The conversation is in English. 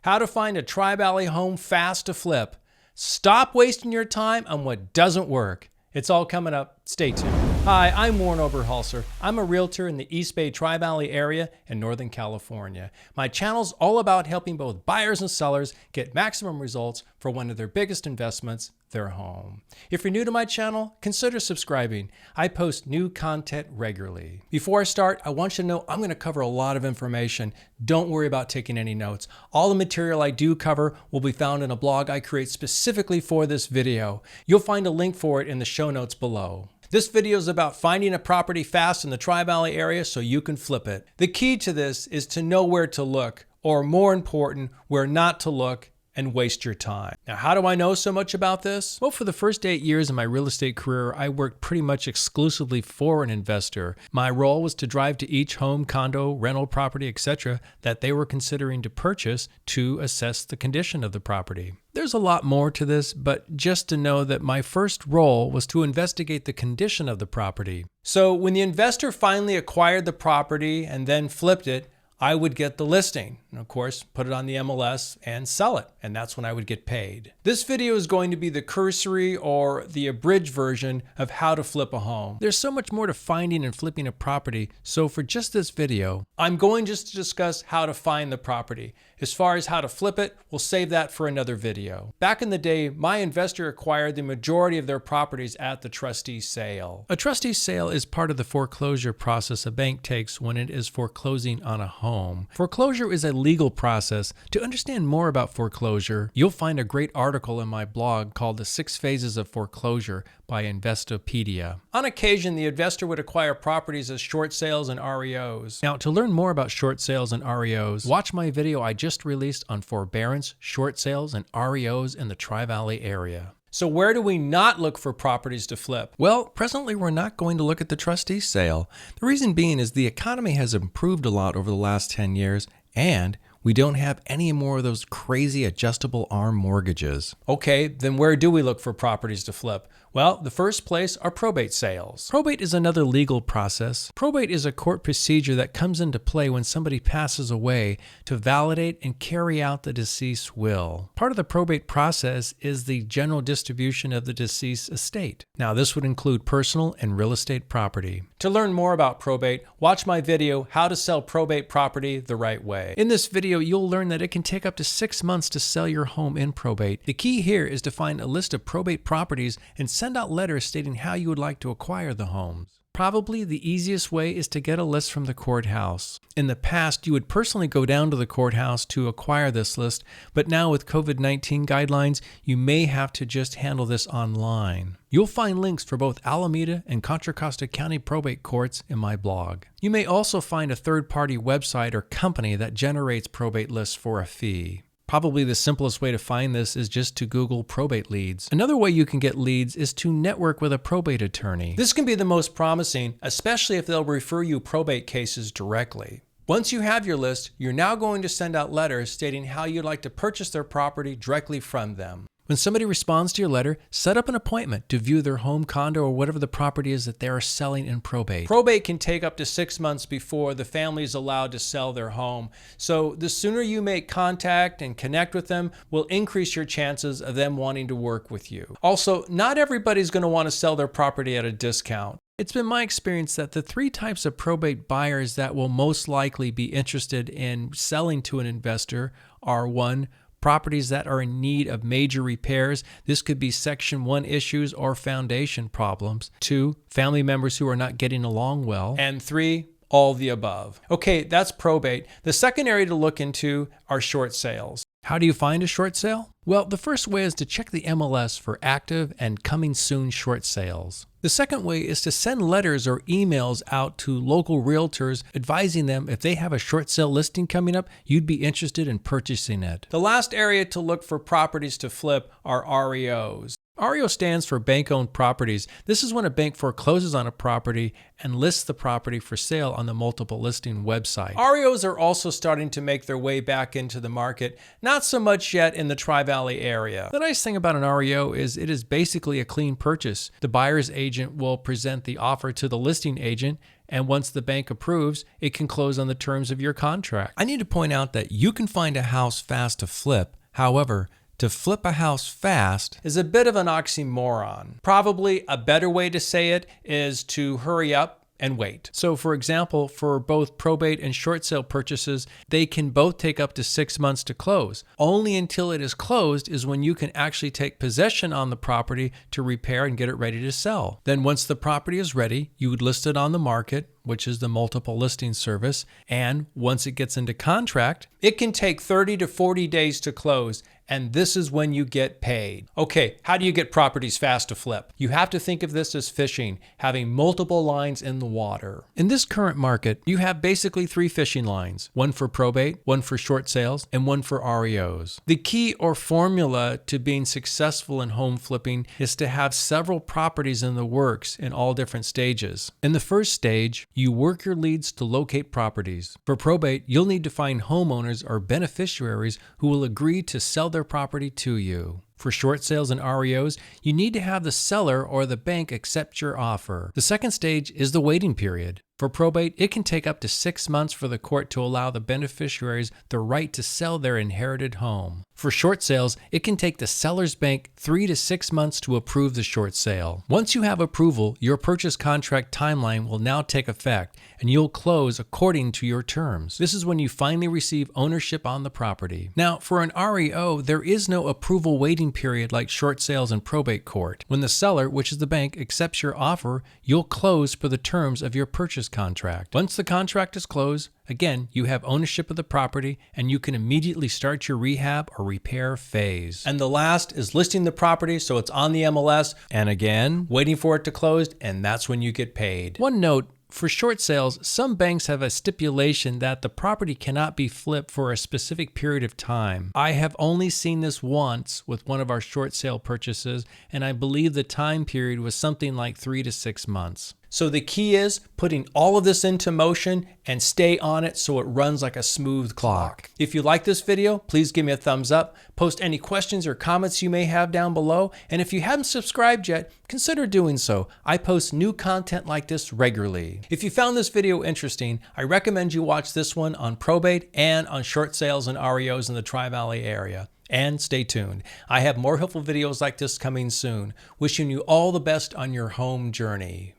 How to find a Tri-Valley home fast to flip. Stop wasting your time on what doesn't work. It's all coming up. Stay tuned. Hi, I'm Warren Oberholser. I'm a realtor in the East Bay Tri-Valley area in Northern California. My channel's all about helping both buyers and sellers get maximum results for one of their biggest investments, their home. If you're new to my channel, consider subscribing. I post new content regularly. Before I start, I want you to know I'm going to cover a lot of information. Don't worry about taking any notes. All the material I do cover will be found in a blog I create specifically for this video. You'll find a link for it in the show notes below. This video is about finding a property fast in the Tri-Valley area so you can flip it. The key to this is to know where to look, or more important, where not to look and waste your time. Now, how do I know so much about this? Well, for the first 8 years of my real estate career, I worked pretty much exclusively for an investor. My role was to drive to each home, condo, rental property, etc. that they were considering to purchase to assess the condition of the property. There's a lot more to this, but just to know that my first role was to investigate the condition of the property. So when the investor finally acquired the property and then flipped it, I would get the listing and of course put it on the MLS and sell it, and that's when I would get paid. This video is going to be the cursory or the abridged version of how to flip a home. There's so much more to finding and flipping a property, so for just this video, I'm going just to discuss how to find the property. As far as how to flip it, we'll save that for another video. Back in the day, my investor acquired the majority of their properties at the trustee sale. A trustee sale is part of the foreclosure process a bank takes when it is foreclosing on a home. Foreclosure is a legal process. To understand more about foreclosure, you'll find a great article in my blog called The 6 Phases of Foreclosure by Investopedia. On occasion, the investor would acquire properties as short sales and REOs. Now, to learn more about short sales and REOs, watch my video I just released on forbearance, short sales, and REOs in the Tri-Valley area. So where do we not look for properties to flip? Well, presently we're not going to look at the trustee sale. The reason being is the economy has improved a lot over the last 10 years, and we don't have any more of those crazy adjustable arm mortgages. Okay, then where do we look for properties to flip? Well, the first place are probate sales. Probate is another legal process. Probate is a court procedure that comes into play when somebody passes away to validate and carry out the deceased's will. Part of the probate process is the general distribution of the deceased's estate. Now, this would include personal and real estate property. To learn more about probate, watch my video, How to Sell Probate Property the Right Way. In this video, you'll learn that it can take up to 6 months to sell your home in probate. The key here is to find a list of probate properties and send out letters stating how you would like to acquire the homes. Probably the easiest way is to get a list from the courthouse. In the past, you would personally go down to the courthouse to acquire this list, but now with COVID-19 guidelines, you may have to just handle this online. You'll find links for both Alameda and Contra Costa County probate courts in my blog. You may also find a third-party website or company that generates probate lists for a fee. Probably the simplest way to find this is just to Google probate leads. Another way you can get leads is to network with a probate attorney. This can be the most promising, especially if they'll refer you probate cases directly. Once you have your list, you're now going to send out letters stating how you'd like to purchase their property directly from them. When somebody responds to your letter, set up an appointment to view their home, condo, or whatever the property is that they are selling in probate. Probate can take up to 6 months before the family is allowed to sell their home. So the sooner you make contact and connect with them will increase your chances of them wanting to work with you. Also, not everybody's going to want to sell their property at a discount. It's been my experience that the 3 types of probate buyers that will most likely be interested in selling to an investor are 1, properties that are in need of major repairs. This could be Section 1 issues or foundation problems. 2, family members who are not getting along well. And 3, all the above. Okay, that's probate. The second area to look into are short sales. How do you find a short sale? Well, the first way is to check the MLS for active and coming soon short sales. The second way is to send letters or emails out to local realtors advising them if they have a short sale listing coming up, you'd be interested in purchasing it. The last area to look for properties to flip are REOs. REO stands for bank-owned properties. This is when a bank forecloses on a property and lists the property for sale on the multiple listing website. REOs are also starting to make their way back into the market, not so much yet in the Tri-Valley area. The nice thing about an REO is it is basically a clean purchase. The buyer's agent will present the offer to the listing agent, and once the bank approves, it can close on the terms of your contract. I need to point out that you can find a house fast to flip. However, to flip a house fast is a bit of an oxymoron. Probably a better way to say it is to hurry up and wait. So for example, for both probate and short sale purchases, they can both take up to 6 months to close. Only until it is closed is when you can actually take possession on the property to repair and get it ready to sell. Then once the property is ready, you would list it on the market, which is the multiple listing service. And once it gets into contract, it can take 30 to 40 days to close. And this is when you get paid. Okay, how do you get properties fast to flip? You have to think of this as fishing, having multiple lines in the water. In this current market, you have basically 3 fishing lines, one for probate, one for short sales, and one for REOs. The key or formula to being successful in home flipping is to have several properties in the works in all different stages. In the first stage, you work your leads to locate properties. For probate, you'll need to find homeowners or beneficiaries who will agree to sell their property to you. For short sales and REOs, you need to have the seller or the bank accept your offer. The second stage is the waiting period. For probate, it can take up to 6 months for the court to allow the beneficiaries the right to sell their inherited home. For short sales, it can take the seller's bank 3 to 6 months to approve the short sale. Once you have approval, your purchase contract timeline will now take effect, and you'll close according to your terms. This is when you finally receive ownership on the property. Now, for an REO, there is no approval waiting period like short sales and probate court. When the seller, which is the bank, accepts your offer, you'll close per the terms of your purchase contract. Once the contract is closed, again, you have ownership of the property and you can immediately start your rehab or repair phase. And the last is listing the property so it's on the MLS, and again, waiting for it to close, and that's when you get paid. One note, for short sales, some banks have a stipulation that the property cannot be flipped for a specific period of time. I have only seen this once with one of our short sale purchases, and I believe the time period was something like 3 to 6 months. So the key is putting all of this into motion and stay on it so it runs like a smooth clock. If you like this video, please give me a thumbs up. Post any questions or comments you may have down below. And if you haven't subscribed yet, consider doing so. I post new content like this regularly. If you found this video interesting, I recommend you watch this one on probate and on short sales and REOs in the Tri-Valley area. And stay tuned. I have more helpful videos like this coming soon. Wishing you all the best on your home journey.